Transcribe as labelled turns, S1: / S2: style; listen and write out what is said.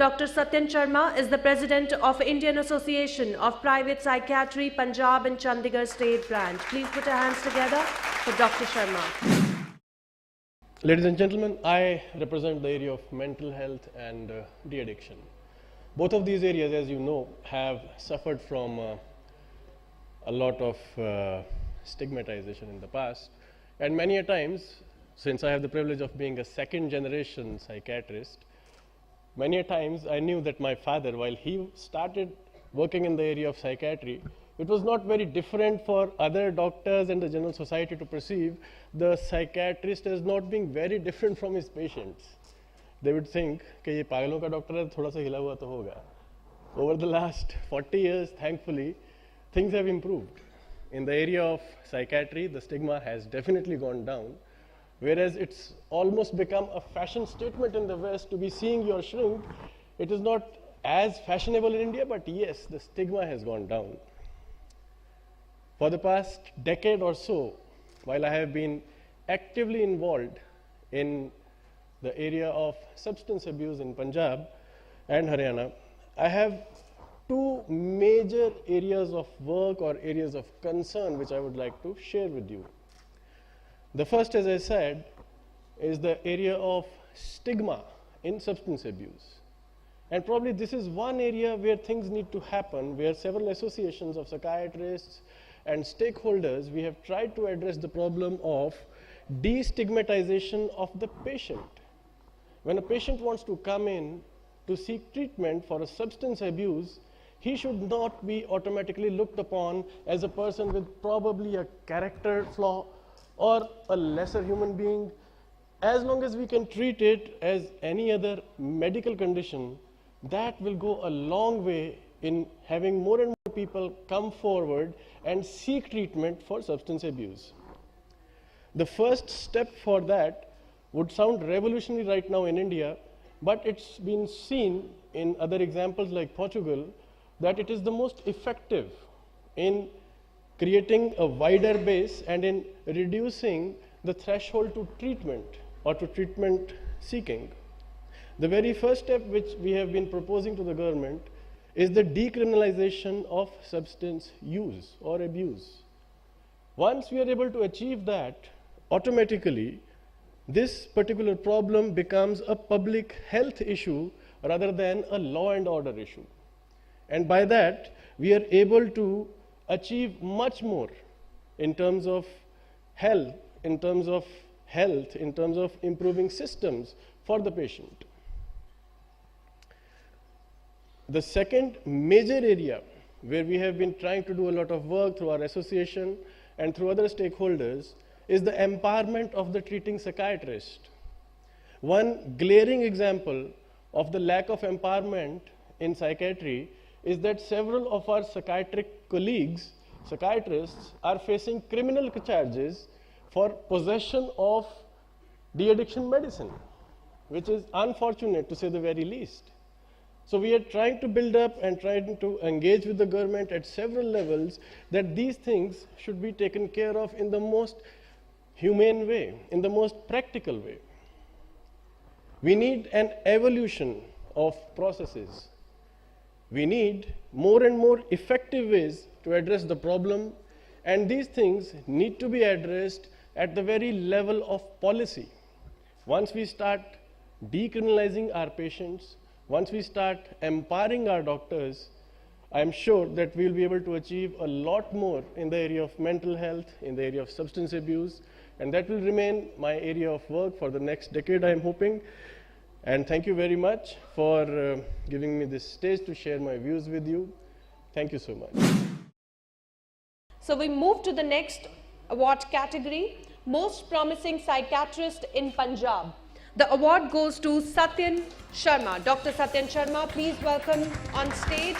S1: Dr. Satyen Sharma is the President of Indian Association of Private Psychiatry, Punjab and Chandigarh State Branch. Please put your hands together for Dr. Sharma.
S2: Ladies and gentlemen, I represent the area of mental health and de-addiction. Both of these areas, as you know, have suffered from a lot of stigmatization in the past. And many a times, since I have the privilege of being a second-generation psychiatrist, many a times I knew that my father, while he started working in the area of psychiatry, it was not very different for other doctors and the general society to perceive the psychiatrist as not being very different from his patients. They would think कि ये पागलों का doctor है, थोड़ा सा हिला हुआ तो होगा. Over the last 40 years, thankfully, things have improved. In the area of psychiatry, the stigma has definitely gone down, whereas it's almost become a fashion statement in the West to be seeing your shrink. It is not as fashionable in India, but yes, the stigma has gone down. For the past decade or so, while I have been actively involved in the area of substance abuse in Punjab and Haryana, I have two major areas of work or areas of concern which I would like to share with you. The first, as I said, is the area of stigma in substance abuse. And probably this is one area where things need to happen, where several associations of psychiatrists and stakeholders, we have tried to address the problem of destigmatization of the patient. When a patient wants to come in to seek treatment for a substance abuse, he should not be automatically looked upon as a person with probably a character flaw or a lesser human being. As long as we can treat it as any other medical condition, that will go a long way in having more and more people come forward and seek treatment for substance abuse. The first step for that would sound revolutionary right now in India, but it's been seen in other examples like Portugal that it is the most effective in creating a wider base and in reducing the threshold to treatment or to treatment seeking. The very first step which we have been proposing to the government is the decriminalization of substance use or abuse. Once we are able to achieve that, automatically this particular problem becomes a public health issue rather than a law and order issue. And by that, we are able to achieve much more in terms of health, in terms of improving systems for the patient. The second major area where we have been trying to do a lot of work through our association and through other stakeholders is the empowerment of the treating psychiatrist. One glaring example of the lack of empowerment in psychiatry is that several of our psychiatric colleagues, psychiatrists, are facing criminal charges for possession of de-addiction medicine, which is unfortunate to say the very least. So we are trying to build up and trying to engage with the government at several levels that these things should be taken care of in the most humane way, in the most practical way. We need an evolution of processes. We need more and more effective ways to address the problem, and these things need to be addressed at the very level of policy. Once we start decriminalizing our patients, once we start empowering our doctors, I'm sure that we'll be able to achieve a lot more in the area of mental health, in the area of substance abuse, and that will remain my area of work for the next decade, I'm hoping. And thank you very much for giving me this stage to share my views with you. Thank you so much.
S1: So we move to the next award category, Most Promising Psychiatrist in Punjab. The award goes to Satyen Sharma. Dr. Satyen Sharma, please welcome on stage.